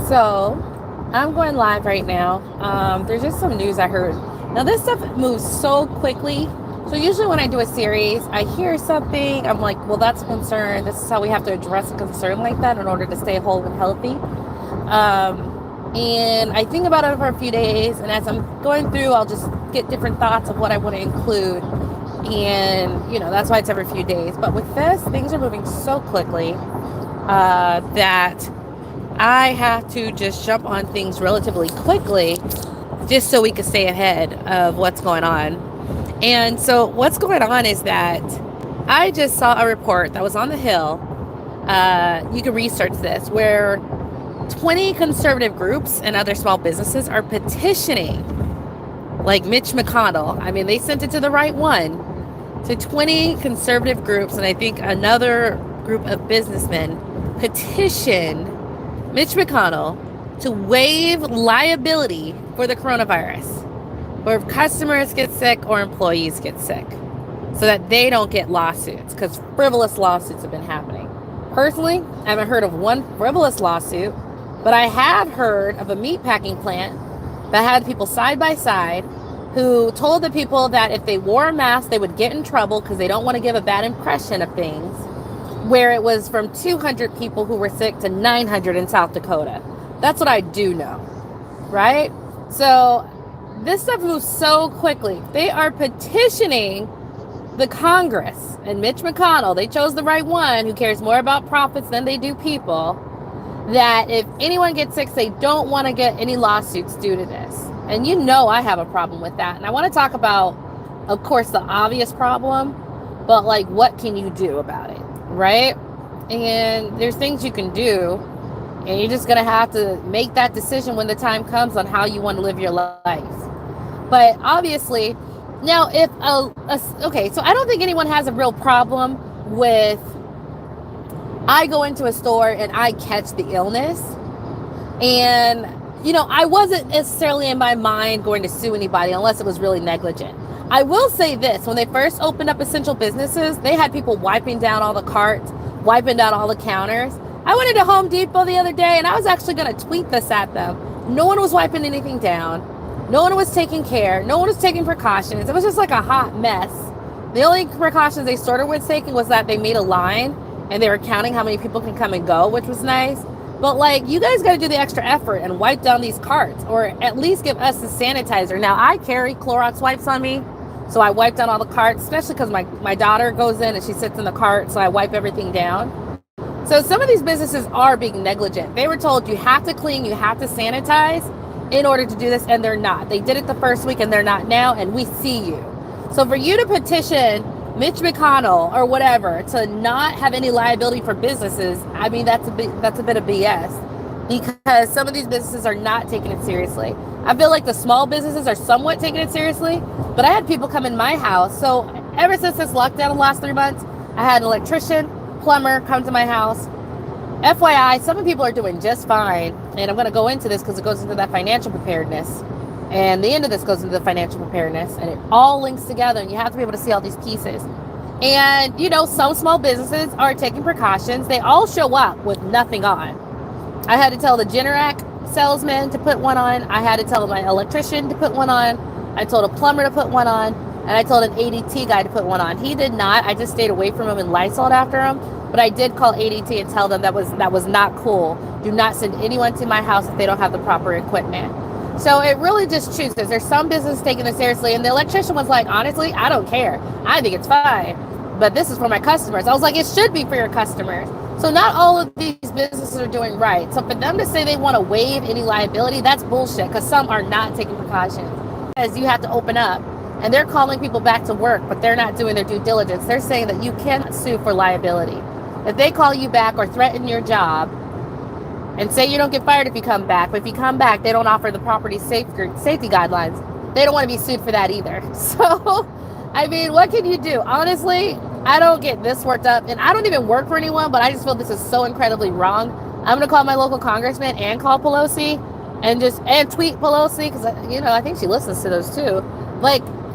So, I'm going live right now. There's just some news I heard. Now, this stuff moves so quickly. So, usually when I do a series, I hear something. I'm like, well, that's a concern. This is how we have to address a concern like that in order to stay whole and healthy. And I think about it for a few days. And as I'm going through, I'll just get different thoughts of what I want to include. And, that's why it's every few days. But with this, things are moving so quickly that I have to just jump on things relatively quickly just so we can stay ahead of what's going on. And so what's going on is that I just saw a report that was on the Hill. You can research this, where 20 conservative groups and other small businesses are petitioning, like Mitch McConnell. I mean, they sent it to the right one, to 20 conservative groups, and I think another group of businessmen petition Mitch McConnell to waive liability for the coronavirus, or if customers get sick or employees get sick, so that they don't get lawsuits, because frivolous lawsuits have been happening. Personally, I haven't heard of one frivolous lawsuit, but I have heard of a meatpacking plant that had people side by side who told the people that if they wore a mask, they would get in trouble because they don't want to give a bad impression of things, where it was from 200 people who were sick to 900 in South Dakota. That's what I do know, right? So this stuff moves so quickly. They are petitioning the Congress and Mitch McConnell. They chose the right one, who cares more about profits than they do people, that if anyone gets sick, they don't want to get any lawsuits due to this. And I have a problem with that. And I want to talk about, of course, the obvious problem, but like, what can you do about it? Right? And there's things you can do, and you're just going to have to make that decision when the time comes on how you want to live your life. But obviously, now if okay, so I don't think anyone has a real problem with, I go into a store and I catch the illness, and I wasn't necessarily in my mind going to sue anybody unless it was really negligent. I will say this, when they first opened up essential businesses, they had people wiping down all the carts, wiping down all the counters. I went into Home Depot the other day, and I was actually going to tweet this at them. No one was wiping anything down. No one was taking care. No one was taking precautions. It was just like a hot mess. The only precautions they sort of were taking was that they made a line, and they were counting how many people can come and go, which was nice. But you guys got to do the extra effort and wipe down these carts, or at least give us the sanitizer. Now, I carry Clorox wipes on me, so I wipe down all the carts, especially because my daughter goes in and she sits in the cart, so I wipe everything down. So some of these businesses are being negligent. They were told you have to clean, you have to sanitize in order to do this, and they're not. They did it the first week and they're not now, and we see you. So for you to petition Mitch McConnell or whatever to not have any liability for businesses, I mean, that's a bit of BS, because some of these businesses are not taking it seriously. I feel like the small businesses are somewhat taking it seriously, but I had people come in my house. So ever since this lockdown the last 3 months, I had an electrician, plumber come to my house. FYI, some people are doing just fine, and I'm going to go into this because it goes into that financial preparedness, and the end of this goes into the financial preparedness, and it all links together, and you have to be able to see all these pieces. And some small businesses are taking precautions. They all show up with nothing on. I had to tell the Generac salesman to put one on. I had to tell my electrician to put one on. I told a plumber to put one on, and I told an ADT guy to put one on. He did not. I just stayed away from him and Lysoled after him. But I did call ADT and tell them that was not cool. Do not send anyone to my house if they don't have the proper equipment. So it really just chooses. There's some business taking it seriously, and the electrician was like, honestly, I don't care. I think it's fine, but this is for my customers. I was like, it should be for your customers. So not all of these businesses are doing right. So for them to say they want to waive any liability, that's bullshit, because some are not taking precautions. Because you have to open up, and they're calling people back to work, but they're not doing their due diligence. They're saying that you cannot sue for liability. If they call you back or threaten your job and say you don't get fired if you come back, but if you come back, they don't offer the property safety guidelines, they don't want to be sued for that either. So, I mean, what can you do? Honestly, I don't get this worked up, and I don't even work for anyone, but I just feel this is so incredibly wrong. I'm going to call my local congressman and call Pelosi and tweet Pelosi, because, I think she listens to those too.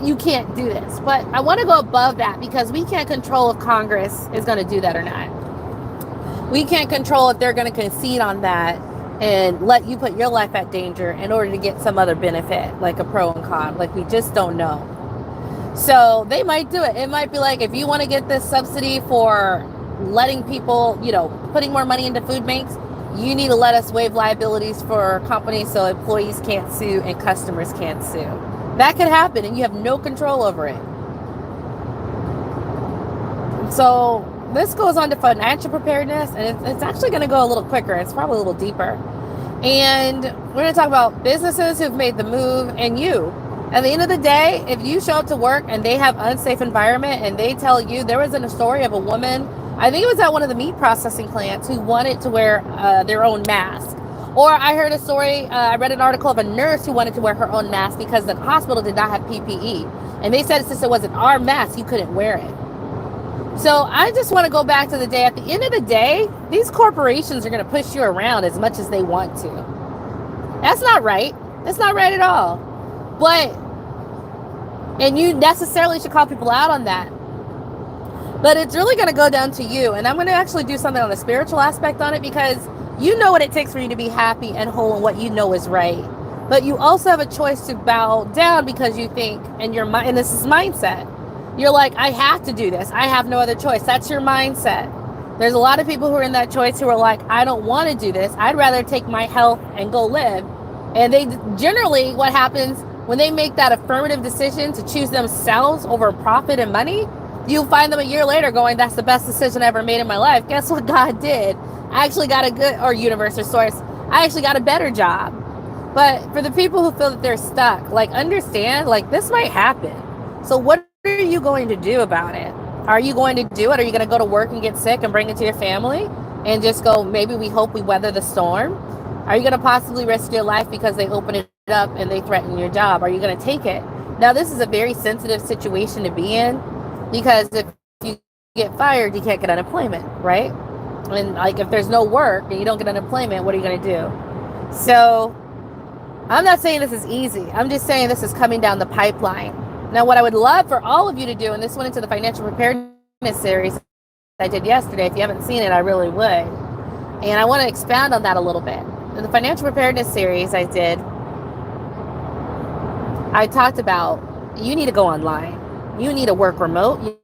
You can't do this. But I want to go above that, because we can't control if Congress is going to do that or not. We can't control if they're going to concede on that and let you put your life at danger in order to get some other benefit, like a pro and con. Like, we just don't know. So they might do it. It might be like, if you want to get this subsidy for letting people, putting more money into food banks, you need to let us waive liabilities for companies so employees can't sue and customers can't sue. That could happen, and you have no control over it. So this goes on to financial preparedness, and it's actually going to go a little quicker. It's probably a little deeper. And we're going to talk about businesses who've made the move, and you. At the end of the day, if you show up to work and they have unsafe environment and they tell you, there was a story of a woman, I think it was at one of the meat processing plants, who wanted to wear their own mask. Or I heard a story, I read an article of a nurse who wanted to wear her own mask because the hospital did not have PPE. And they said, since it wasn't our mask, you couldn't wear it. So I just want to go back to the day. At the end of the day, these corporations are going to push you around as much as they want to. That's not right. That's not right at all. And you necessarily should call people out on that. But it's really going to go down to you. And I'm going to actually do something on the spiritual aspect on it, because you know what it takes for you to be happy and whole and what you know is right. But you also have a choice to bow down because you think, and this is mindset. You're like, I have to do this. I have no other choice. That's your mindset. There's a lot of people who are in that choice who are like, I don't want to do this. I'd rather take my health and go live. And they generally, what happens when they make that affirmative decision to choose themselves over profit and money, you'll find them a year later going, that's the best decision I ever made in my life. Guess what God did? I actually got or universe or source, I actually got a better job. But for the people who feel that they're stuck, like, understand, like, this might happen. So what are you going to do about it? Are you going to do it? Are you going to go to work and get sick and bring it to your family and just go, maybe we hope we weather the storm? Are you going to possibly risk your life because they open it up and they threaten your job? Are you going to take it? Now, this is a very sensitive situation to be in, because if you get fired, you can't get unemployment, right? And like, if there's no work and you don't get unemployment, what are you going to do? So I'm not saying this is easy. I'm just saying this is coming down the pipeline. Now, what I would love for all of you to do, and this went into the financial preparedness series I did yesterday. If you haven't seen it, I really would. And I want to expand on that a little bit. In the financial preparedness series I did, I talked about, you need to go online. You need to work remote. You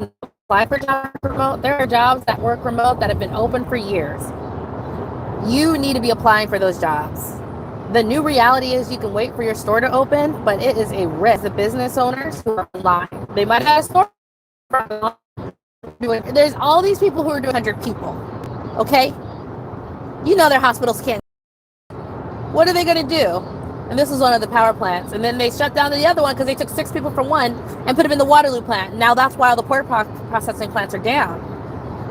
need to apply for jobs remote. There are jobs that work remote that have been open for years. You need to be applying for those jobs. The new reality is you can wait for your store to open, but it is a risk. The business owners who are online, they might have a store. There's all these people who are doing 100 people. Okay? You know their hospitals can't. What are they going to do? And this was one of the power plants. And then they shut down the other one because they took 6 people from one and put them in the Waterloo plant. Now that's why all the pork processing plants are down.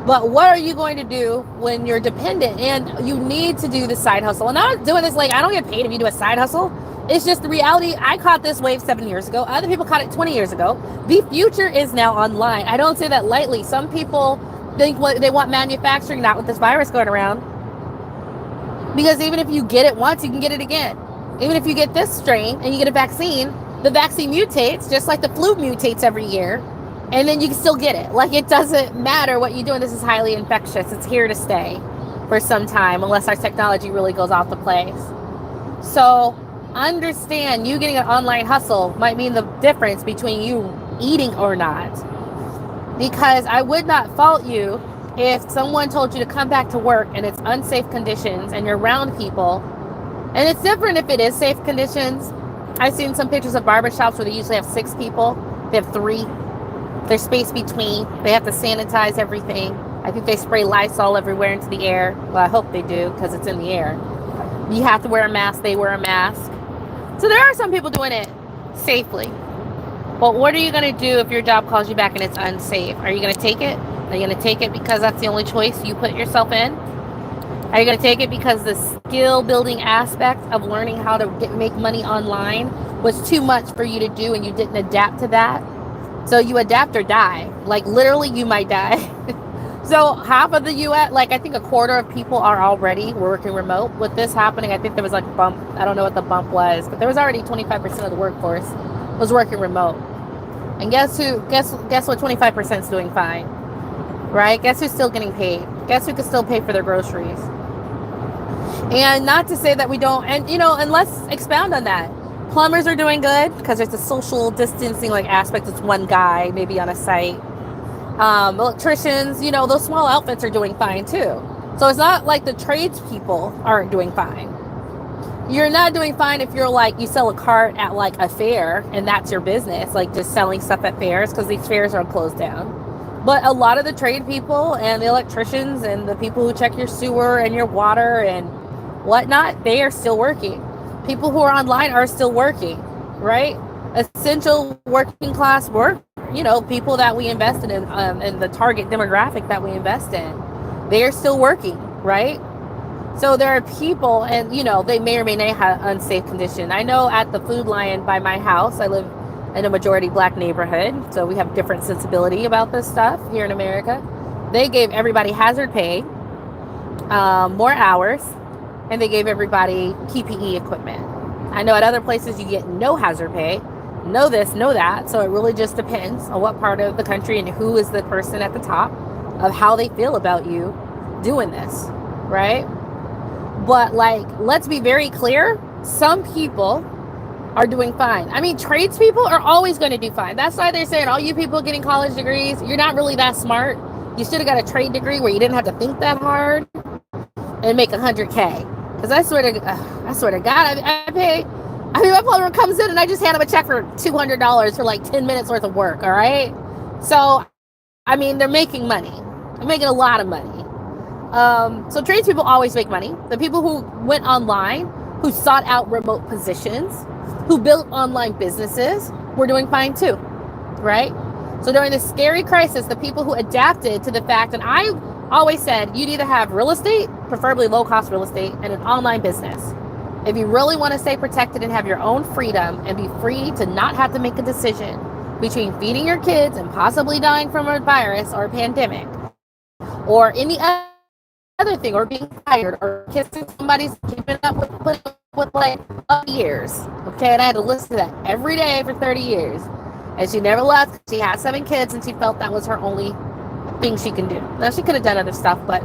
But what are you going to do when you're dependent and you need to do the side hustle? And I'm not doing this like, I don't get paid if you do a side hustle. It's just the reality. I caught this wave 7 years ago. Other people caught it 20 years ago. The future is now online. I don't say that lightly. Some people think they want manufacturing, not with this virus going around. Because even if you get it once, you can get it again. Even if you get this strain and you get a vaccine, the vaccine mutates just like the flu mutates every year. And then you can still get it. Like, it doesn't matter what you do. And this is highly infectious. It's here to stay for some time unless our technology really goes off the place. So understand, you getting an online hustle might mean the difference between you eating or not. Because I would not fault you if someone told you to come back to work and it's unsafe conditions and you're around people. And it's different if it is safe conditions. I've seen some pictures of barbershops where they usually have 6 people. They have 3. There's space between. They have to sanitize everything. I think they spray Lysol everywhere into the air. Well, I hope they do, because it's in the air. You have to wear a mask. They wear a mask. So there are some people doing it safely. But what are you going to do if your job calls you back and it's unsafe? Are you going to take it? Are you going to take it because that's the only choice you put yourself in? Are you going to take it because the skill building aspect of learning how to make money online was too much for you to do and you didn't adapt to that? So you adapt or die. Like, literally, you might die. So half of the U.S., like, I think a quarter of people are already working remote. With this happening, I think there was like a bump. I don't know what the bump was, but there was already 25% of the workforce was working remote. And guess what 25% is doing fine, right? Guess who's still getting paid? Guess who can still pay for their groceries? And not to say that we don't, and let's expound on that. Plumbers are doing good because there's a social distancing aspect. It's one guy maybe on a site. Electricians, those small outfits are doing fine too. So it's not like the tradespeople aren't doing fine. You're not doing fine if you're you sell a cart at a fair and that's your business, just selling stuff at fairs, because these fairs are closed down. But a lot of the trade people and the electricians and the people who check your sewer and your water and whatnot, they are still working. People who are online are still working, right? Essential working class work, people that we invest in and the target demographic that we invest in, they are still working, right? So there are people, and they may or may not have unsafe condition. I know at the Food Lion by my house, I live in a majority black neighborhood, so we have different sensibility about this stuff here in America. They gave everybody hazard pay, more hours, and they gave everybody PPE equipment. I know at other places you get no hazard pay, no this, no that. So it really just depends on what part of the country and who is the person at the top of how they feel about you doing this, right? But let's be very clear. Some people are doing fine. I mean, tradespeople are always going to do fine. That's why they're saying all you people getting college degrees, you're not really that smart. You should have got a trade degree where you didn't have to think that hard and make $100K. Because I swear to God, my plumber comes in and I just hand him a check for $200 for 10 minutes worth of work. All right. So, they're making money. They're making a lot of money. So tradespeople always make money. The people who went online, who sought out remote positions, who built online businesses, were doing fine too. Right. So during this scary crisis, the people who adapted to the fact, and I always said, you'd either have real estate, preferably low-cost real estate, and an online business. If you really want to stay protected and have your own freedom and be free to not have to make a decision between feeding your kids and possibly dying from a virus or a pandemic or any other thing, or being fired or kissing somebody's keeping up with years. Okay, and I had to listen to that every day for 30 years. And she never left. She had 7 kids and she felt that was her only thing she can do. Now, she could have done other stuff, but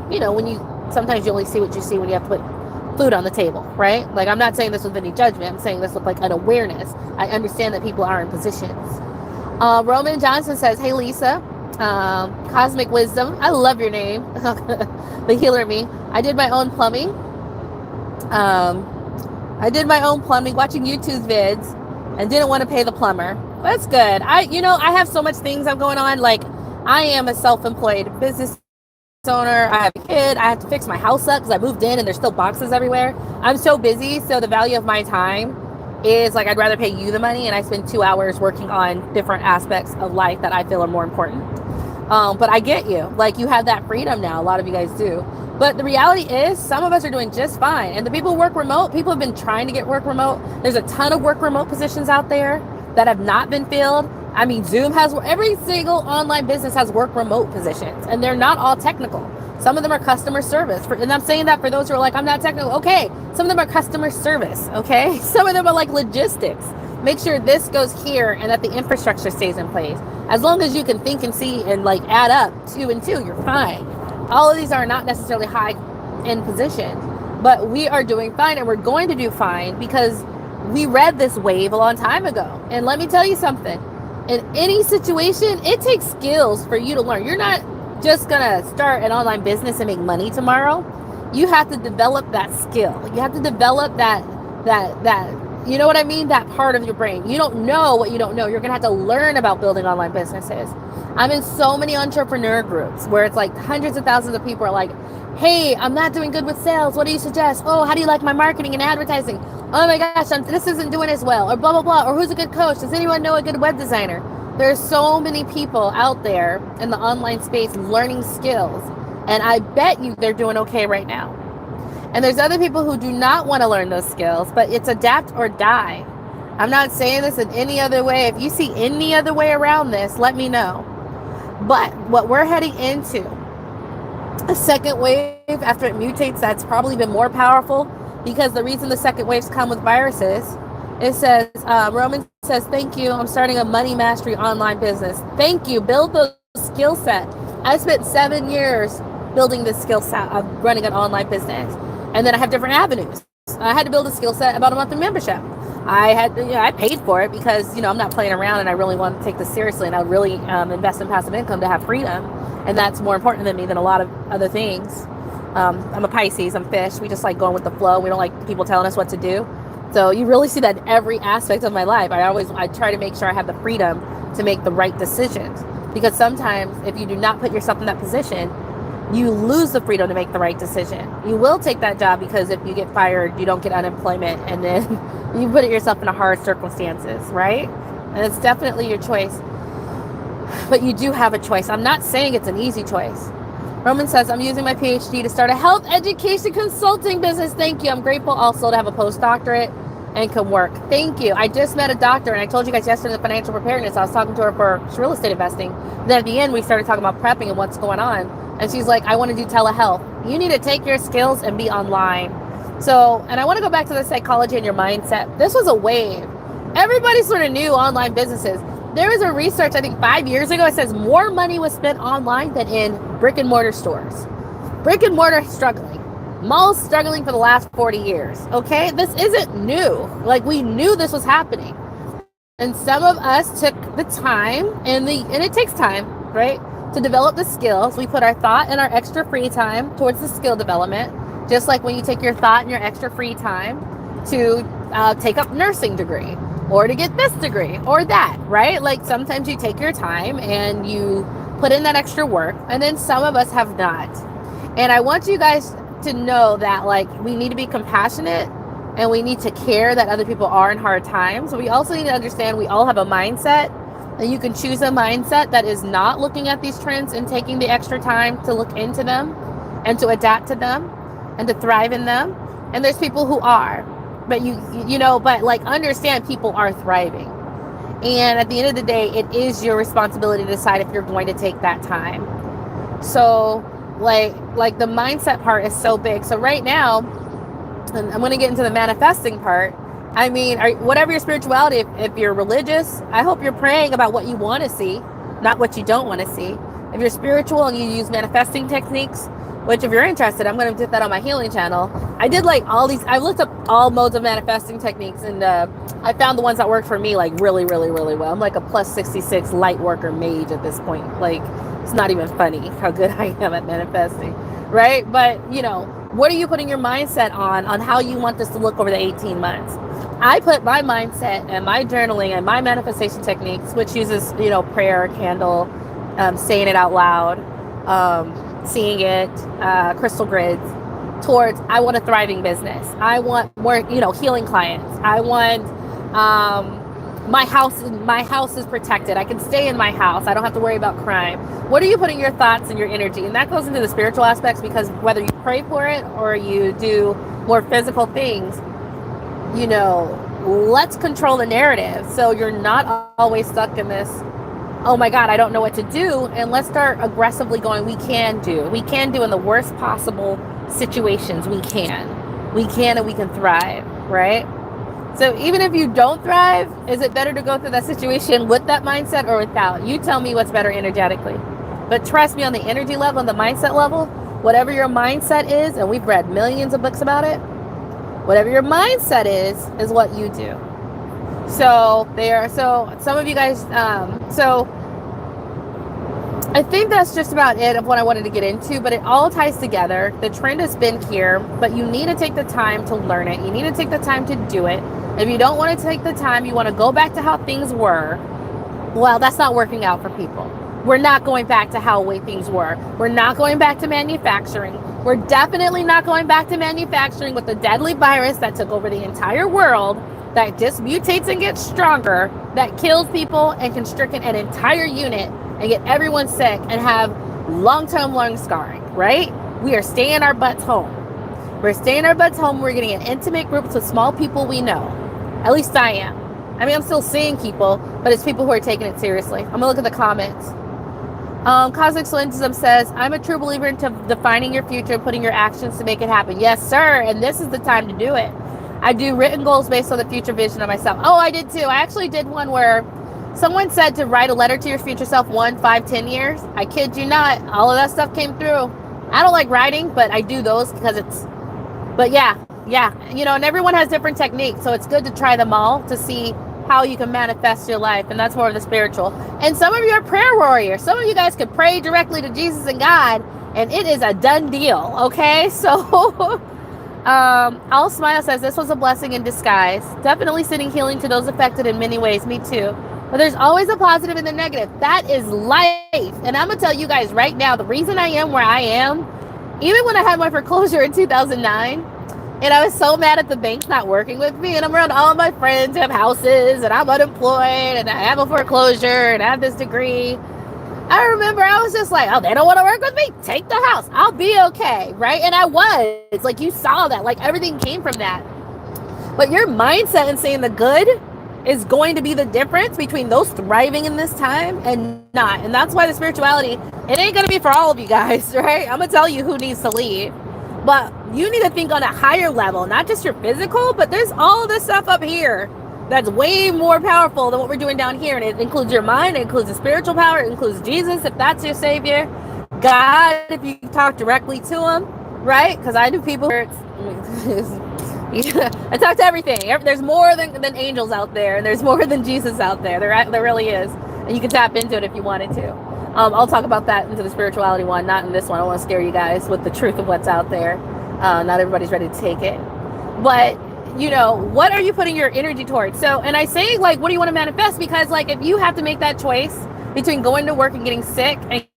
sometimes you only see what you see when you have to put food on the table, right? I'm not saying this with any judgment. I'm saying this with an awareness. I understand that people are in positions. Roman Johnson says, hey Lisa, Cosmic Wisdom, I love your name. The healer me. I did my own plumbing watching YouTube vids and didn't want to pay the plumber. That's good. I have so much things I'm going on. I am a self-employed business owner. I have a kid. I have to fix my house up because I moved in and there's still boxes everywhere. I'm so busy. So the value of my time is I'd rather pay you the money, and I spend 2 hours working on different aspects of life that I feel are more important. But I get you. You have that freedom now. A lot of you guys do. But the reality is some of us are doing just fine. And the people who work remote, people have been trying to get work remote. There's a ton of work remote positions out there that have not been filled. Zoom has, every single online business has work remote positions, and they're not all technical. Some of them are customer service. And I'm saying that for those who are I'm not technical. Okay. Some of them are customer service. Okay. Some of them are logistics. Make sure this goes here and that the infrastructure stays in place. As long as you can think and see and add up 2 and 2, you're fine. All of these are not necessarily high in position, but we are doing fine, and we're going to do fine because we read this wave a long time ago. And let me tell you something. In any situation, it takes skills for you to learn. You're not just gonna start an online business and make money tomorrow. You have to develop that skill. You have to develop that you know what I mean? That part of your brain. You don't know what you don't know. You're gonna have to learn about building online businesses. I'm in so many entrepreneur groups where it's hundreds of thousands of people are hey, I'm not doing good with sales. What do you suggest? Oh, how do you like my marketing and advertising? Oh my gosh, this isn't doing as well, or blah, blah, blah, or who's a good coach? Does anyone know a good web designer? There's so many people out there in the online space learning skills, and I bet you they're doing okay right now. And there's other people who do not want to learn those skills, but it's adapt or die. I'm not saying this in any other way. If you see any other way around this, let me know. But what we're heading into, a second wave after it mutates, that's probably been more powerful, because the reason the second waves come with viruses, it says, Roman says, thank you. I'm starting a money mastery online business. Thank you. Build the skill set. I spent 7 years building this skill set of running an online business. And then I have different avenues. I had to build a skill set about a monthly membership. I paid for it because, I'm not playing around and I really want to take this seriously, and I really invest in passive income to have freedom. And that's more important to me than a lot of other things. I'm a Pisces, I'm fish. We just like going with the flow. We don't like people telling us what to do. So you really see that in every aspect of my life. I try to make sure I have the freedom to make the right decisions, because sometimes if you do not put yourself in that position, you lose the freedom to make the right decision. You will take that job because if you get fired, you don't get unemployment, and then you put yourself in a hard circumstances, right? And it's definitely your choice. But you do have a choice. I'm not saying it's an easy choice. Roman says, I'm using my PhD to start a health education consulting business. Thank you. I'm grateful also to have a postdoctorate and can work. Thank you. I just met a doctor, and I told you guys yesterday the financial preparedness. I was talking to her for real estate investing. Then at the end, we started talking about prepping and what's going on. And she's like, I want to do telehealth. You need to take your skills and be online. So, and I want to go back to the psychology and your mindset. This was a wave. Everybody sort of knew online businesses. There was a research, I think 5 years ago, it says more money was spent online than in brick and mortar stores. Brick and mortar struggling. Malls struggling for the last 40 years. Okay, this isn't new. Like, we knew this was happening. And some of us took the time and it takes time, right, to develop the skills. We put our thought and our extra free time towards the skill development. Just like when you take your thought and your extra free time to take up nursing degree, or to get this degree or that, right? Like, sometimes you take your time and you put in that extra work, and then some of us have not. And I want you guys to know that, like, we need to be compassionate and we need to care that other people are in hard times. So we also need to understand we all have a mindset, and you can choose a mindset that is not looking at these trends and taking the extra time to look into them and to adapt to them and to thrive in them. And there's people who are. But but like, understand people are thriving. And at the end of the day, it is your responsibility to decide if you're going to take that time. So like the mindset part is so big. So right now, and I'm going to get into the manifesting part. I mean, whatever your spirituality, if you're religious, I hope you're praying about what you want to see, not what you don't want to see. If you're spiritual and you use manifesting techniques, which if you're interested, I'm going to do that on my healing channel. I did like all these, I looked up all modes of manifesting techniques, and I found the ones that worked for me like really, really, really well. I'm like a plus 66 light worker mage at this point. Like, it's not even funny how good I am at manifesting, right? But, what are you putting your mindset on how you want this to look over the 18 months? I put my mindset and my journaling and my manifestation techniques, which uses, prayer, candle, saying it out loud, seeing it, crystal grids, towards I want a thriving business. I want more, healing clients. I want my house is protected. I can stay in my house. I don't have to worry about crime. What are you putting your thoughts and your energy? And that goes into the spiritual aspects, because whether you pray for it or you do more physical things, let's control the narrative. So you're not always stuck in this, oh my God, I don't know what to do. And let's start aggressively going, we can do in the worst possible situations. We can and we can thrive, right? So even if you don't thrive, is it better to go through that situation with that mindset or without? You tell me what's better energetically. But trust me, on the energy level and the mindset level, whatever your mindset is, and we've read millions of books about it, whatever your mindset is what you do. So some of you guys, so I think that's just about it of what I wanted to get into, but it all ties together. The trend has been here, but you need to take the time to learn it. You need to take the time to do it. If you don't want to take the time, you want to go back to how things were, well, that's not working out for people. We're not going back to how things were. We're not going back to manufacturing. We're definitely not going back to manufacturing with the deadly virus that took over the entire world, that just mutates and gets stronger, that kills people and can stricken an entire unit and get everyone sick and have long-term lung scarring, right? We are staying our butts home. We're staying our butts home. We're getting in intimate groups with small people we know. At least I am. I mean, I'm still seeing people, but it's people who are taking it seriously. I'm gonna look at the comments. Cosmic Solentism says, I'm a true believer into defining your future and putting your actions to make it happen. Yes, sir. And this is the time to do it. I do written goals based on the future vision of myself. Oh, I did too. I actually did one where someone said to write a letter to your future self 1, 5, 10 years. I kid you not. All of that stuff came through. I don't like writing, but I do those because But yeah, and everyone has different techniques, so it's good to try them all to see how you can manifest your life, and that's more of the spiritual. And some of you are prayer warriors. Some of you guys could pray directly to Jesus and God, and it is a done deal, okay? So, All Smile says, this was a blessing in disguise. Definitely sending healing to those affected in many ways. Me too. But there's always a positive and the negative. That is life. And I'm going to tell you guys right now, the reason I am where I am, even when I had my foreclosure in 2009, and I was so mad at the banks not working with me, and I'm around all of my friends who have houses, and I'm unemployed, and I have a foreclosure, and I have this degree. I remember I was just like, oh, they don't want to work with me? Take the house. I'll be okay, right? And I was. Like, you saw that. Like, everything came from that. But your mindset and saying the good is going to be the difference between those thriving in this time and not. And that's why the spirituality, it ain't going to be for all of you guys, right? I'm going to tell you who needs to leave. But you need to think on a higher level, not just your physical, but there's all this stuff up here that's way more powerful than what we're doing down here. And it includes your mind, it includes the spiritual power, it includes Jesus, if that's your savior, God, if you talk directly to him, right? Because I do people I talk to everything. There's more than angels out there, and there's more than Jesus out there. There really is. And you can tap into it if you wanted to. I'll talk about that into the spirituality one, not in this one. I don't want to scare you guys with the truth of what's out there. Not everybody's ready to take it. But, what are you putting your energy towards? So, and I say, like, what do you want to manifest? Because, like, if you have to make that choice between going to work and getting sick, and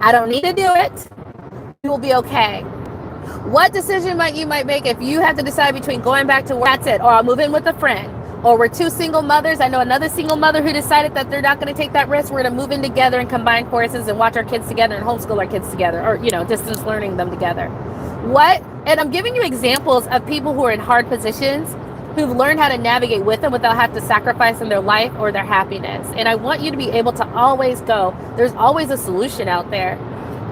I don't need to do it, you will be okay. What decision you might make if you have to decide between going back to work, that's it, or I'll move in with a friend, or we're two single mothers. I know another single mother who decided that they're not going to take that risk. We're going to move in together and combine courses and watch our kids together and homeschool our kids together, or, distance learning them together. And I'm giving you examples of people who are in hard positions who've learned how to navigate with them without having to sacrifice in their life or their happiness. And I want you to be able to always go, there's always a solution out there.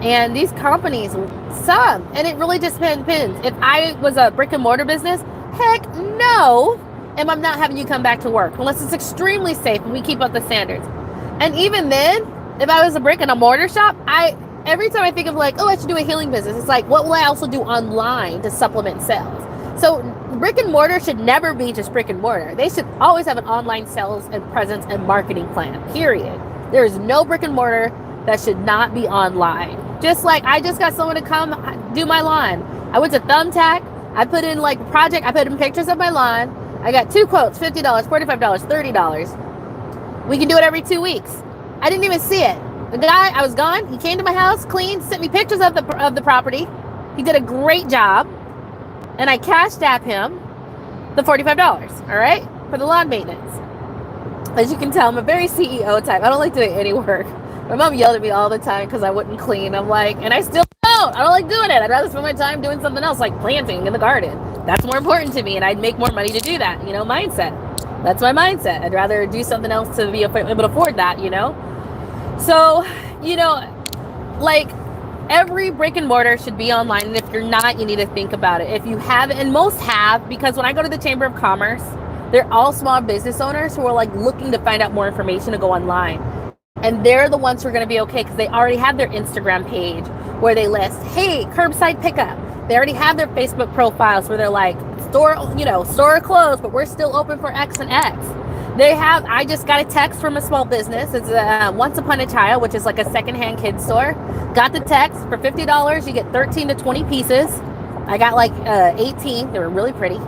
And these companies, and it really just depends. If I was a brick and mortar business, heck no, and I'm not having you come back to work unless it's extremely safe and we keep up the standards. And even then, if I was a brick and a mortar shop, every time I think of like, oh, I should do a healing business, it's like, what will I also do online to supplement sales? So brick and mortar should never be just brick and mortar. They should always have an online sales and presence and marketing plan, period. There is no brick and mortar that should not be online. Just like I just got someone to come do my lawn. I went to Thumbtack. I put in like a project. I put in pictures of my lawn. I got 2 quotes, $50, $45, $30. We can do it every 2 weeks. I didn't even see it. The guy, I was gone. He came to my house, cleaned, sent me pictures of the property. He did a great job. And I cashed app him the $45, all right, for the lawn maintenance. As you can tell, I'm a very CEO type. I don't like doing any work. My mom yelled at me all the time because I wouldn't clean. I'm like, and I still don't. I don't like doing it. I'd rather spend my time doing something else, like planting in the garden. That's more important to me, and I'd make more money to do that, mindset. That's my mindset. I'd rather do something else to be able to afford that, So, like, every brick and mortar should be online, and if you're not, you need to think about it. If you have, and most have, because when I go to the Chamber of Commerce, they're all small business owners who are like looking to find out more information to go online. And they're the ones who are going to be okay because they already have their Instagram page where they list, hey, curbside pickup. They already have their Facebook profiles where they're like, store closed, but we're still open for X and X. I just got a text from a small business. It's Once Upon a Child, which is like a secondhand kids store. Got the text for $50. You get 13 to 20 pieces. I got like 18. They were really pretty.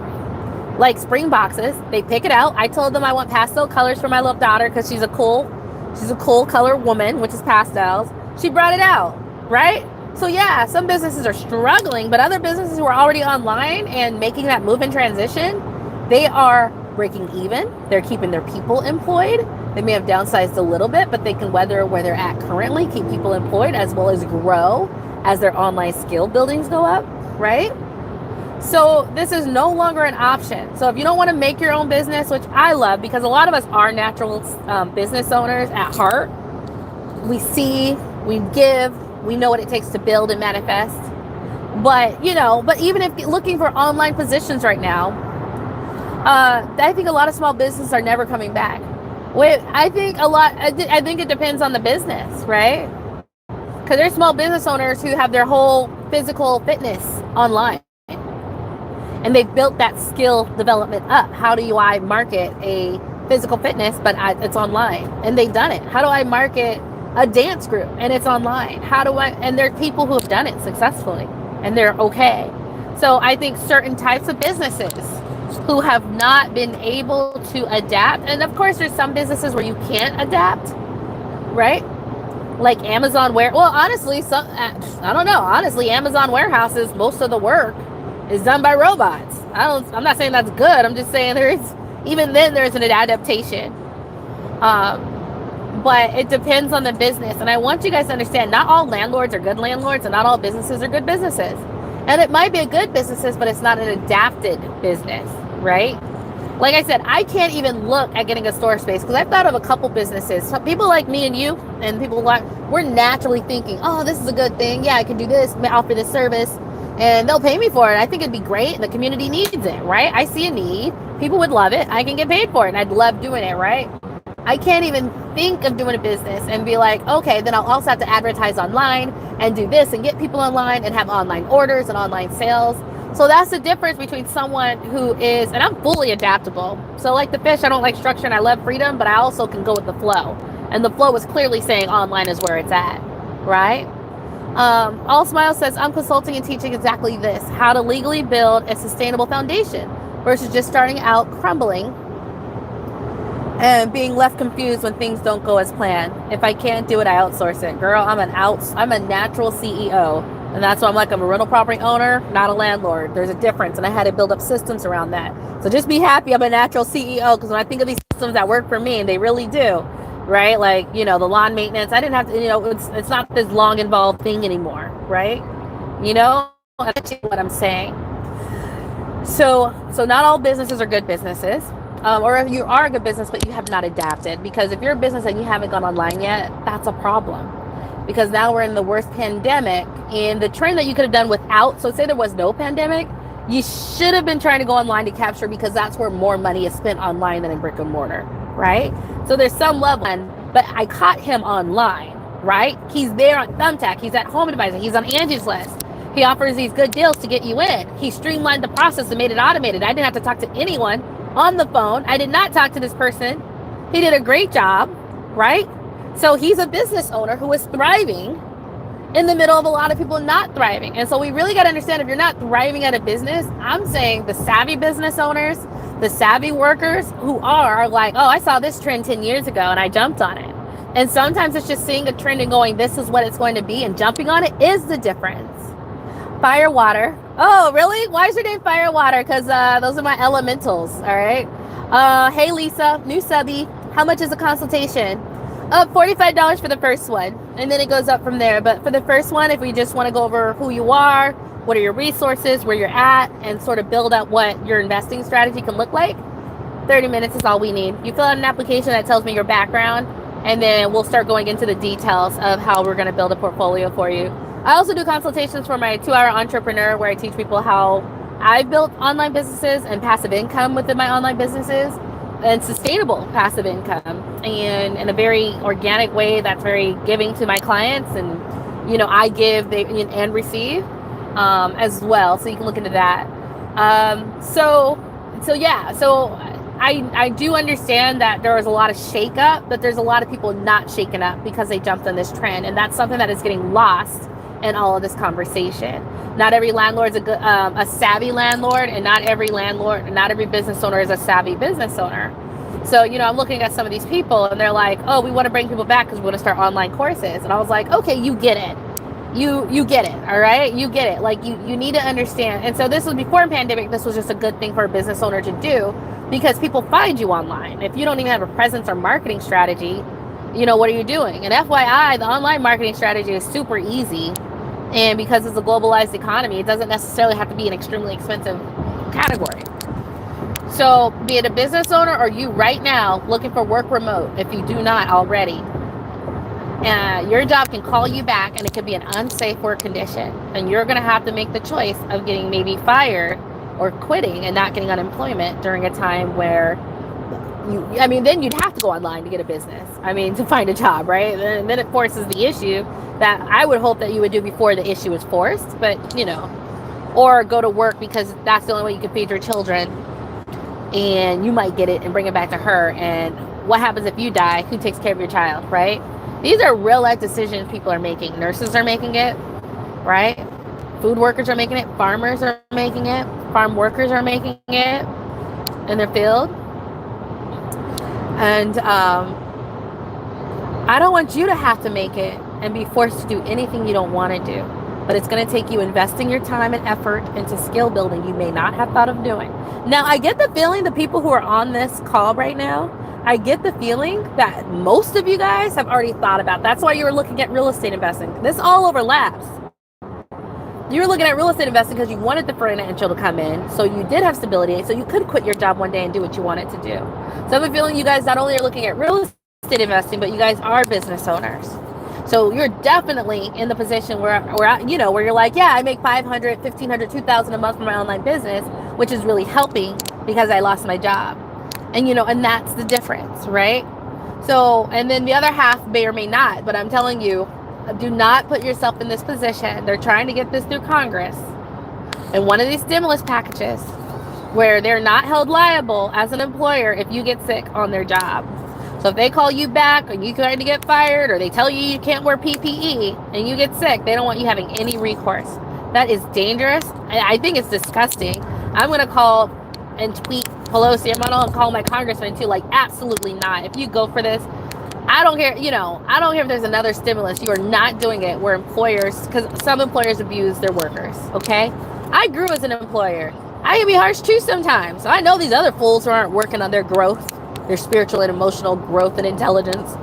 Like spring boxes. They pick it out. I told them I want pastel colors for my little daughter because she's a cool color woman, which is pastels. She brought it out, right? So yeah, some businesses are struggling, but other businesses who are already online and making that move and transition, they are breaking even. They're keeping their people employed. They may have downsized a little bit, but they can weather where they're at currently, keep people employed, as well as grow as their online skill buildings go up, right? So this is no longer an option. So if you don't want to make your own business, which I love because a lot of us are natural business owners at heart, we see, we give, we know what it takes to build and manifest. But even if you're looking for online positions right now, I think a lot of small businesses are never coming back. I think it depends on the business, right? Because there's small business owners who have their whole physical fitness online. and they've built that skill development up. How do I market a physical fitness, but it's online? And they've done it. How do I market a dance group and it's online? And there are people who have done it successfully and they're okay. So I think certain types of businesses who have not been able to adapt, and of course there's some businesses where you can't adapt, right? Like Amazon honestly, I don't know. Honestly, Amazon warehouses, most of the work is done by robots. I'm not saying that's good. I'm just saying even then there's an adaptation. But it depends on the business. And I want you guys to understand, not all landlords are good landlords and not all businesses are good businesses. And it might be a good business, but it's not an adapted business, right? Like I said, I can't even look at getting a store space because I've thought of a couple businesses. So people like me and you and people like, we're naturally thinking, oh, this is a good thing. Yeah, I can do this, offer this service, and they'll pay me for it. I think it'd be great. The community needs it, right? I see a need. People would love it. I can get paid for it, and I'd love doing it, right? I can't even think of doing a business and be like, okay, then I'll also have to advertise online and do this and get people online and have online orders and online sales. So that's the difference between someone who is, and I'm fully adaptable. So like the fish, I don't like structure and I love freedom, but I also can go with the flow. And the flow is clearly saying online is where it's at, right? All Smile says, I'm consulting and teaching exactly this, how to legally build a sustainable foundation versus just starting out crumbling and being left confused when things don't go as planned. If I can't do it, I outsource it. Girl, I'm a natural CEO. And that's why I'm a rental property owner, not a landlord. There's a difference. And I had to build up systems around that. So just be happy I'm a natural CEO, because when I think of these systems that work for me, and they really do, right? Like, the lawn maintenance, I didn't have to, it's not this long involved thing anymore, right? That's what I'm saying. So not all businesses are good businesses. Or if you are a good business, but you have not adapted. Because if you're a business and you haven't gone online yet, that's a problem. Because now we're in the worst pandemic, and the trend that you could have done without, so say there was no pandemic, you should have been trying to go online to capture, because that's where more money is spent online than in brick and mortar, right? So there's some level, but I caught him online, right? He's there on Thumbtack, he's at Home Advisor, he's on Angie's List. He offers these good deals to get you in. He streamlined the process and made it automated. I didn't have to talk to anyone on the phone. I did not talk to this person. He did a great job, right? So he's a business owner who is thriving in the middle of a lot of people not thriving. And so we really got to understand, if you're not thriving at a business, I'm saying the savvy business owners, the savvy workers who are like, oh, I saw this trend 10 years ago and I jumped on it. And sometimes it's just seeing a trend and going, this is what it's going to be, and jumping on it is the difference. Fire water. Oh, really? Why is your name Fire Water? Because those are my elementals. All right. Hey, Lisa, new subby. How much is a consultation? $45 for the first one. And then it goes up from there. But for the first one, if we just want to go over who you are, what are your resources, where you're at, and sort of build up what your investing strategy can look like, 30 minutes is all we need. You fill out an application that tells me your background, and then we'll start going into the details of how we're going to build a portfolio for you. I also do consultations for my 2-hour entrepreneur, where I teach people how I've built online businesses and passive income within my online businesses, and sustainable passive income, and in a very organic way that's very giving to my clients. And I give and receive as well, so you can look into that. So I do understand that there is a lot of shakeup, but there's a lot of people not shaken up because they jumped on this trend, and that's something that is getting lost in all of this conversation. Not every landlord is a savvy landlord, and not every business owner is a savvy business owner. So, I'm looking at some of these people, and they're like, oh, we want to bring people back because we want to start online courses. And I was like, okay, you get it. You get it, all right? You get it. Like, you need to understand. And so this was before pandemic. This was just a good thing for a business owner to do, because people find you online. If you don't even have a presence or marketing strategy, what are you doing? And FYI, the online marketing strategy is super easy. And because it's a globalized economy, it doesn't necessarily have to be an extremely expensive category. So be it a business owner or you right now looking for work remote, if you do not already, your job can call you back, and it could be an unsafe work condition. And you're going to have to make the choice of getting maybe fired or quitting and not getting unemployment during a time where then you'd have to go online to get a business. To find a job, right? And then it forces the issue that I would hope that you would do before the issue is forced. But, or go to work because that's the only way you can feed your children, and you might get it and bring it back to her. And what happens if you die? Who takes care of your child, right? These are real life decisions people are making. Nurses are making it, right? Food workers are making it. Farmers are making it. Farm workers are making it in their field. And I don't want you to have to make it and be forced to do anything you don't want to do. But it's going to take you investing your time and effort into skill building you may not have thought of doing. Now, I get the feeling the people who are on this call right now, I get the feeling that most of you guys have already thought about. That's why you were looking at real estate investing. This all overlaps. You were looking at real estate investing because you wanted the financial to come in, so you did have stability, so you could quit your job one day and do what you wanted to do. So I have a feeling you guys not only are looking at real estate investing, but you guys are business owners. So you're definitely in the position where you're like, yeah, I make $500, $1,500, $2,000 a month from my online business, which is really helping because I lost my job. And, and that's the difference, right? So, and then the other half may or may not, but I'm telling you, do not put yourself in this position. They're trying to get this through Congress and one of these stimulus packages where they're not held liable as an employer if you get sick on their job. So if they call you back and you try to get fired, or they tell you you can't wear PPE and you get sick, they don't want you having any recourse. That is dangerous. I think it's disgusting. I'm going to call and tweet Pelosi. I'm going to call my congressman too. Like, absolutely not. If you go for this, I don't care, I don't care if there's another stimulus. You are not doing it where employers, because some employers abuse their workers, okay? I grew as an employer. I can be harsh too sometimes. I know these other fools who aren't working on their growth, their spiritual and emotional growth and intelligence,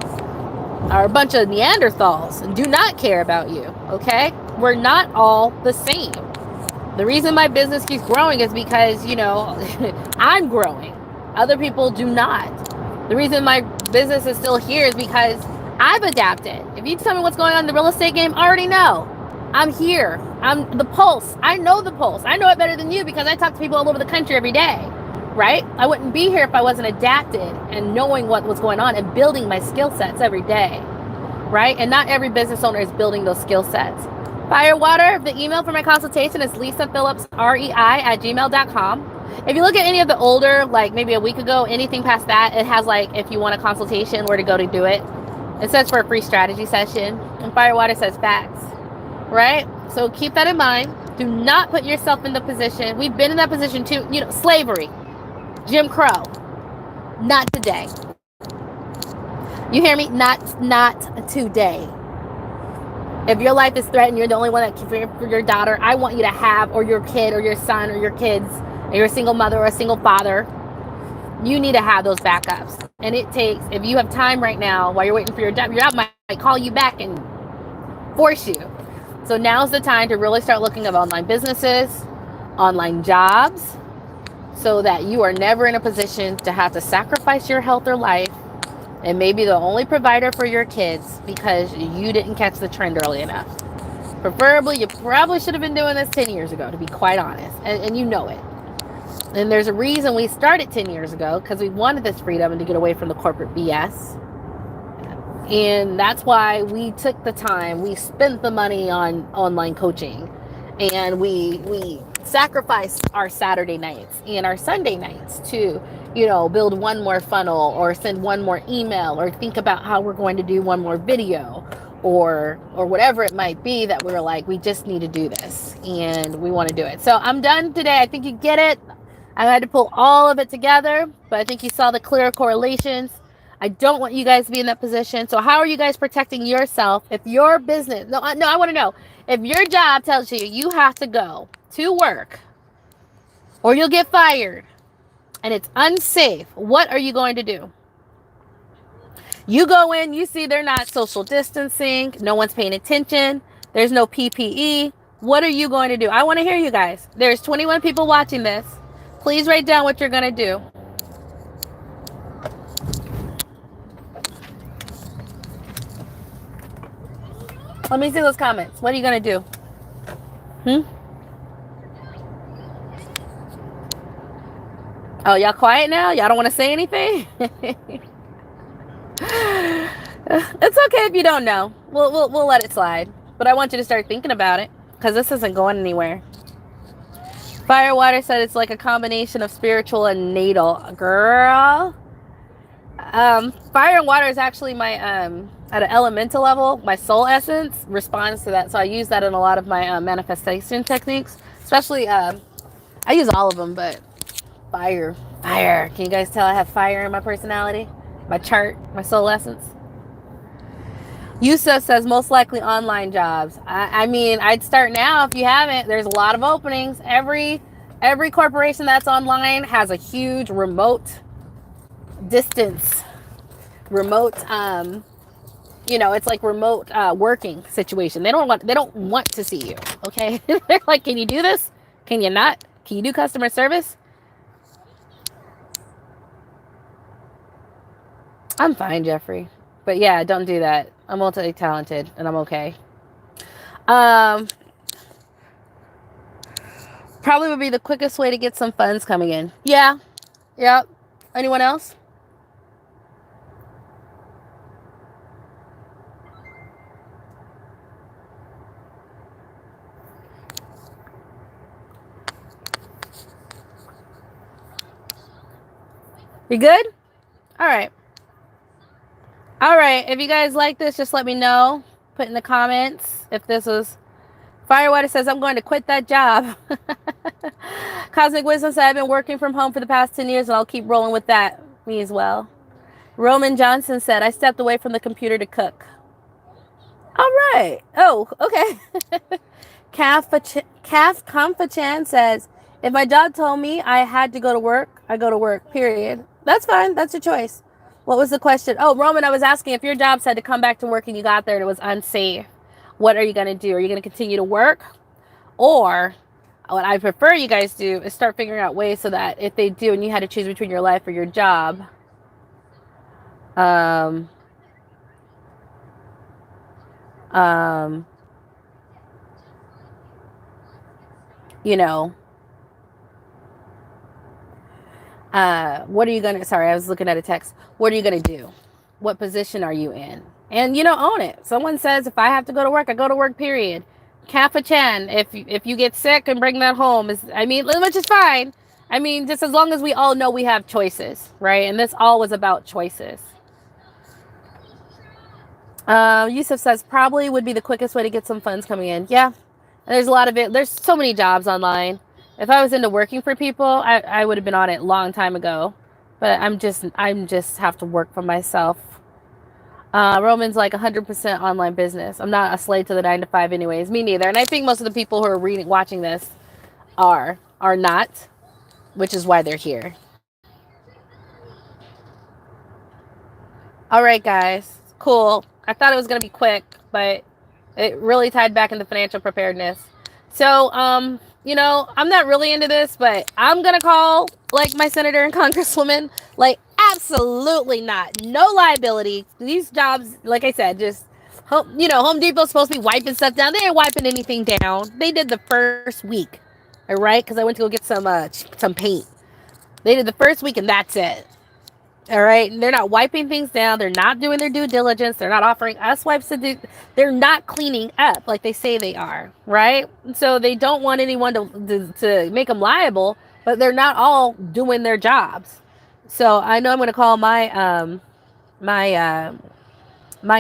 are a bunch of Neanderthals and do not care about you, okay? We're not all the same. The reason my business keeps growing is because, I'm growing. Other people do not. The reason my business is still here is because I've adapted. If you tell me what's going on in the real estate game, I already know. I'm here. I'm the pulse. I know the pulse. I know it better than you because I talk to people all over the country every day, right? I wouldn't be here if I wasn't adapted and knowing what was going on and building my skill sets every day, right? And not every business owner is building those skill sets. Firewater, the email for my consultation is lisaphillipsrei@gmail.com. If you look at any of the older, like maybe a week ago, anything past that, it has like, if you want a consultation, where to go to do it. It says for a free strategy session, and Firewater says facts, right? So keep that in mind. Do not put yourself in the position. We've been in that position too, slavery, Jim Crow. Not today. You hear me? Not today. If your life is threatened, you're the only one that can for your daughter, I want you to have, or your kid, or your son, or your kids, and you're a single mother or a single father, you need to have those backups. And it takes, if you have time right now while you're waiting for your job might call you back and force you. So now's the time to really start looking at online businesses, online jobs, so that you are never in a position to have to sacrifice your health or life and maybe the only provider for your kids because you didn't catch the trend early enough. Preferably, you probably should have been doing this 10 years ago, to be quite honest, and you know it. And there's a reason we started 10 years ago, because we wanted this freedom and to get away from the corporate BS. And that's why we took the time, we spent the money on online coaching, and we sacrificed our Saturday nights and our Sunday nights to, build one more funnel or send one more email or think about how we're going to do one more video or whatever it might be that we were like, we just need to do this and we want to do it. So I'm done today. I think you get it. I had to pull all of it together, but I think you saw the clear correlations. I don't want you guys to be in that position. So how are you guys protecting yourself if your business, I want to know, if your job tells you you have to go to work or you'll get fired and it's unsafe, what are you going to do? You go in, you see they're not social distancing, no one's paying attention, there's no PPE. What are you going to do? I want to hear you guys. There's 21 people watching this. Please write down what you're going to do. Let me see those comments. What are you going to do? Oh, y'all quiet now? Y'all don't want to say anything? It's okay if you don't know. We'll let it slide. But I want you to start thinking about it because this isn't going anywhere. Firewater said it's like a combination of spiritual and natal. Girl. Fire and water is actually my at an elemental level, my soul essence responds to that. So I use that in a lot of my manifestation techniques, especially I use all of them, but fire. Can you guys tell I have fire in my personality, my chart, my soul essence? Yusuf says most likely online jobs. I mean, I'd start now if you haven't. There's a lot of openings. Every corporation that's online has a huge remote distance, remote it's like remote working situation. They don't want to see you. Okay, they're like, can you do this? Can you not? Can you do customer service? I'm fine, Jeffrey. But yeah, don't do that. I'm multi-talented and I'm okay. Probably would be the quickest way to get some funds coming in. Yeah. Yep. Anyone else? You good? All right. All right. If you guys like this, just let me know. Put in the comments if this was... Firewater says, I'm going to quit that job. Cosmic Wisdom said, I've been working from home for the past 10 years and I'll keep rolling with that. Me as well. Roman Johnson said, I stepped away from the computer to cook. All right. Oh, okay. Calf Confachan says, if my job told me I had to go to work, I go to work, period. That's fine. That's your choice. What was the question? Oh, Roman, I was asking if your job said to come back to work and you got there and it was unsafe. What are you going to do? Are you going to continue to work? Or what I prefer you guys do is start figuring out ways so that if they do and you had to choose between your life or your job, what are you going to, sorry, I was looking at a text. What are you going to do? What position are you in? And, own it. Someone says, if I have to go to work, I go to work, period. Kappa Chan, if you get sick and bring that home, which is fine. I mean, just as long as we all know we have choices, right? And this all was about choices. Yusuf says, probably would be the quickest way to get some funds coming in. Yeah. And there's a lot of it. There's so many jobs online. If I was into working for people, I would have been on it a long time ago. But I'm just have to work for myself. Roman's like 100% online business. I'm not a slave to the 9 to 5 anyways. Me neither. And I think most of the people who are watching this are not, which is why they're here. All right, guys. Cool. I thought it was going to be quick, but it really tied back into financial preparedness. So, I'm not really into this, but I'm going to call like my senator and congresswoman, like, absolutely not. No liability. These jobs, like I said, just, Home Depot's supposed to be wiping stuff down. They ain't wiping anything down. They did the first week. All right. Cause I went to go get some paint. They did the first week and that's it. All right. And they're not wiping things down. They're not doing their due diligence. They're not offering us wipes to do. They're not cleaning up like they say they are. Right. So they don't want anyone to make them liable, but they're not all doing their jobs. So I know I'm going to call my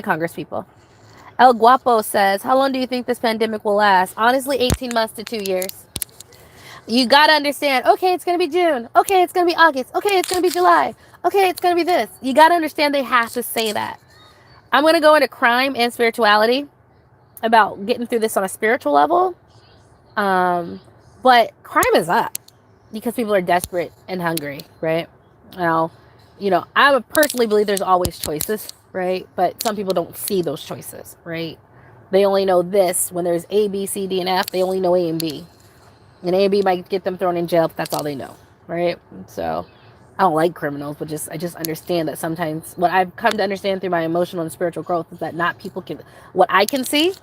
Congress people. El Guapo says, how long do you think this pandemic will last? Honestly, 18 months to 2 years. You got to understand, okay, it's going to be June. Okay, it's going to be August. Okay, it's going to be July. Okay, it's going to be this. You got to understand they have to say that. I'm going to go into crime and spirituality about getting through this on a spiritual level. But crime is up because people are desperate and hungry, right? Now, I would personally believe there's always choices, right? But some people don't see those choices, right? They only know this. When there's A, B, C, D, and F, they only know A and B. And A and B might get them thrown in jail, but that's all they know, right? So I don't like criminals, but I just understand that sometimes what I've come to understand through my emotional and spiritual growth is that what I can see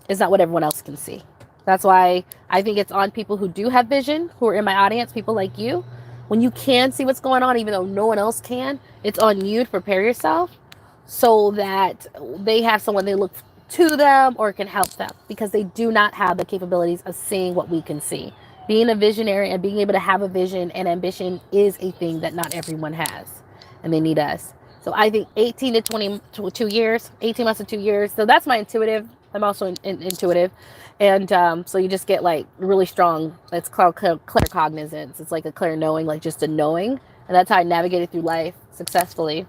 is not what everyone else can see. That's why I think it's on people who do have vision, who are in my audience, people like you. When you can see what's going on, even though no one else can, it's on you to prepare yourself so that they have someone they look to them or can help them, because they do not have the capabilities of seeing what we can see. Being a visionary and being able to have a vision and ambition is a thing that not everyone has, and they need us. So I think 18 to 22 years, 18 months to 2 years. So that's my intuitive. I'm also intuitive. And so you just get like really strong, it's called claircognizance. It's like a clear knowing, like just a knowing. And that's how I navigated through life successfully.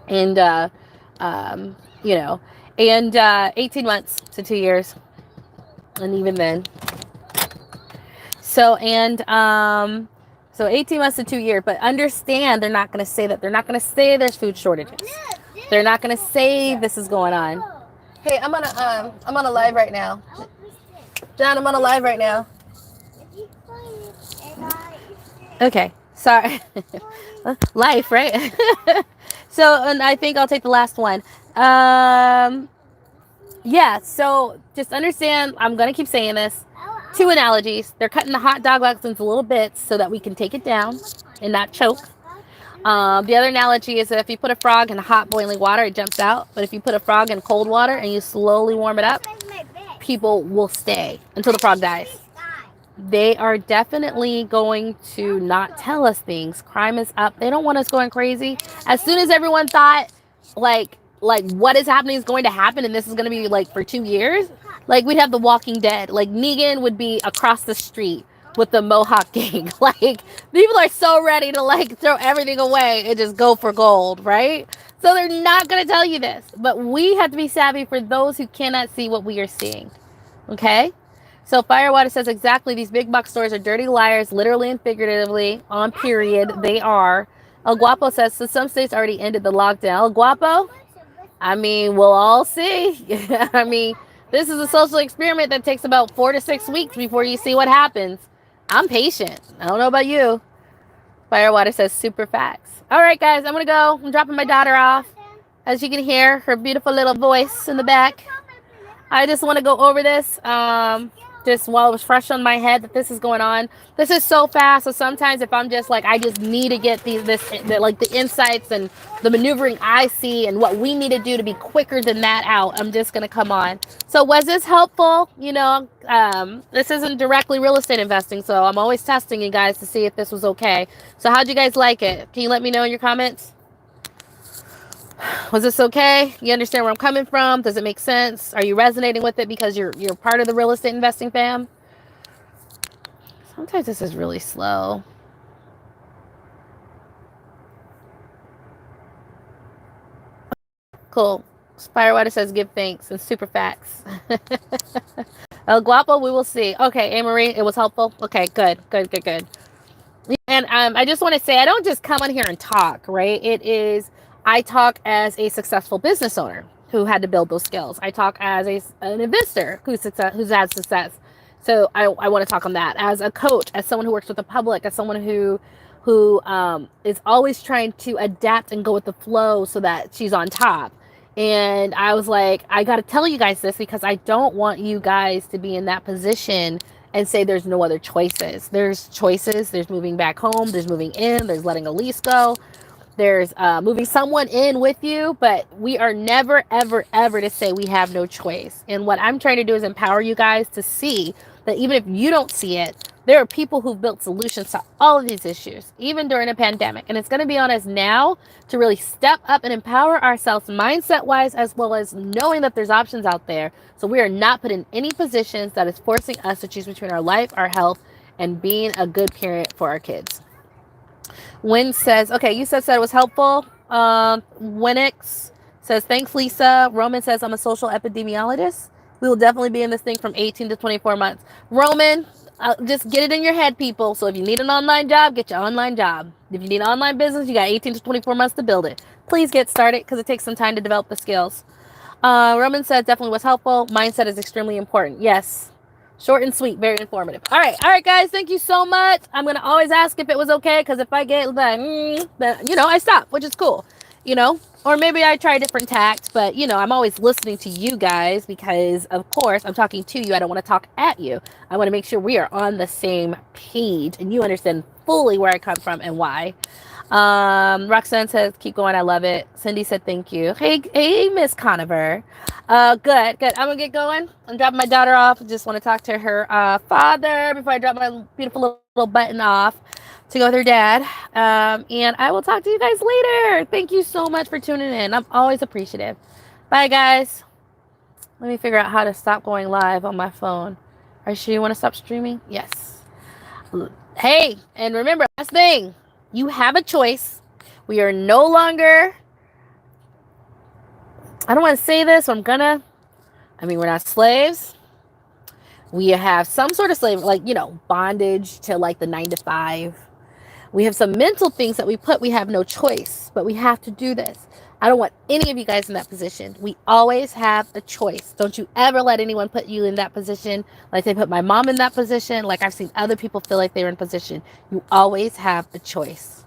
And, you know, and 18 months to 2 years. And even then. So, and so 18 months to 2 years, but understand they're not going to say that. They're not going to say there's food shortages. They're not going to say this is going on. Hey, I'm on a live right now. John, I'm on a live right now. Okay, sorry. Life, right? So, and I think I'll take the last one. Yeah, so just understand, I'm going to keep saying this. 2 analogies. They're cutting the hot dog box into little bits so that we can take it down and not choke. The other analogy is that if you put a frog in hot boiling water, it jumps out. But if you put a frog in cold water and you slowly warm it up, people will stay until the frog dies. They are definitely going to not tell us things. Crime is up. They don't want us going crazy. As soon as everyone thought, like what is happening is going to happen and this is going to be like for 2 years, like we'd have The Walking Dead. Like Negan would be across the street with the Mohawk gang. Like people are so ready to like throw everything away and just go for gold, right? So they're not going to tell you this, but we have to be savvy for those who cannot see what we are seeing. Okay? So Firewater says exactly, these big box stores are dirty liars, literally and figuratively, on period. They are. El Guapo says, so some states already ended the lockdown. El Guapo? I mean, we'll all see. I mean, this is a social experiment that takes about 4 to 6 weeks before you see what happens. I'm patient. I don't know about you. Firewater says super facts. All right, guys, I'm going to go. I'm dropping my daughter off. As you can hear, her beautiful little voice in the back. I just want to go over this. Just while it was fresh on my head that this is going on. This is so fast. So sometimes if I'm just like, I just need to get the insights and the maneuvering I see and what we need to do to be quicker than that out, I'm just going to come on. So was this helpful? You know, this isn't directly real estate investing. So I'm always testing you guys to see if this was okay. So how'd you guys like it? Can you let me know in your comments? Was this okay? You understand where I'm coming from? Does it make sense? Are you resonating with it because you're part of the real estate investing fam? Sometimes this is really slow. Cool. Firewater says give thanks and super facts. El Guapo, we will see. Okay, Anne-Marie, it was helpful. Okay, good. And I just want to say, I don't just come on here and talk, right? I talk as a successful business owner who had to build those skills. I talk as an investor who's had success. So I want to talk on that. As a coach, as someone who works with the public, as someone who is always trying to adapt and go with the flow so that she's on top. And I was like, I got to tell you guys this because I don't want you guys to be in that position and say there's no other choices. There's choices. There's moving back home. There's moving in. There's letting a lease go. There's moving someone in with you, but we are never, ever, ever to say we have no choice. And what I'm trying to do is empower you guys to see that even if you don't see it, there are people who've built solutions to all of these issues, even during a pandemic. And it's going to be on us now to really step up and empower ourselves mindset-wise, as well as knowing that there's options out there. So we are not put in any positions that is forcing us to choose between our life, our health, and being a good parent for our kids. Wynn says, okay, you said it was helpful. Winix says, thanks, Lisa. Roman says, I'm a social epidemiologist. We will definitely be in this thing from 18 to 24 months. Roman, just get it in your head, people. So if you need an online job, get your online job. If you need an online business, you got 18 to 24 months to build it. Please get started because it takes some time to develop the skills. Roman says, definitely was helpful. Mindset is extremely important. Yes. Short and sweet, very informative. All right, guys, thank you so much. I'm going to always ask if it was okay, because if I get like, I stop, which is cool, or maybe I try a different tact, but, I'm always listening to you guys because, of course, I'm talking to you. I don't want to talk at you. I want to make sure we are on the same page and you understand fully where I come from and why. Roxanne says, keep going. I love it. Cindy said, thank you. Hey, Miss Conover. Good. I'm gonna get going. I'm dropping my daughter off. Just want to talk to her father before I drop my beautiful little button off to go with her dad. And I will talk to you guys later. Thank you so much for tuning in. I'm always appreciative. Bye, guys. Let me figure out how to stop going live on my phone. Are you sure you want to stop streaming? Yes. Hey, and remember, last thing. You have a choice. We are no longer, I don't want to say this, we're not slaves. We have some sort of slave, like, bondage to like the 9 to 5. We have some mental things that we have no choice, but we have to do this. I don't want any of you guys in that position. We always have a choice. Don't you ever let anyone put you in that position. Like they put my mom in that position. Like I've seen other people feel like they're in position. You always have a choice.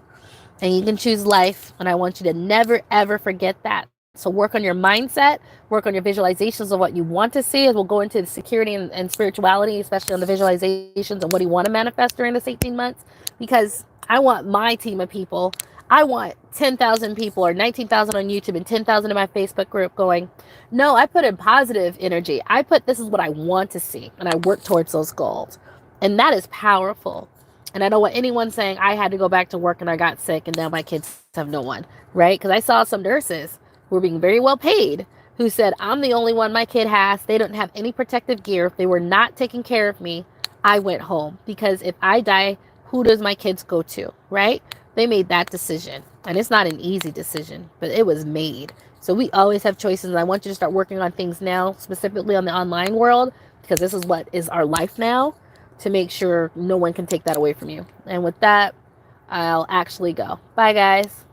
And you can choose life. And I want you to never, ever forget that. So work on your mindset, work on your visualizations of what you want to see, as we'll go into the security and spirituality, especially on the visualizations and what do you want to manifest during this 18 months. Because I want my team of people, I want 10,000 people or 19,000 on YouTube and 10,000 in my Facebook group going, no, I put in positive energy. I put, this is what I want to see. And I work towards those goals. And that is powerful. And I don't want anyone saying I had to go back to work and I got sick and now my kids have no one, right? Because I saw some nurses who were being very well paid who said, I'm the only one my kid has. They don't have any protective gear. They were not taking care of me. I went home because if I die, who does my kids go to, right? They made that decision. And it's not an easy decision, but it was made. So we always have choices. And I want you to start working on things now, specifically on the online world, because this is what is our life now, to make sure no one can take that away from you. And with that, I'll actually go. Bye, guys.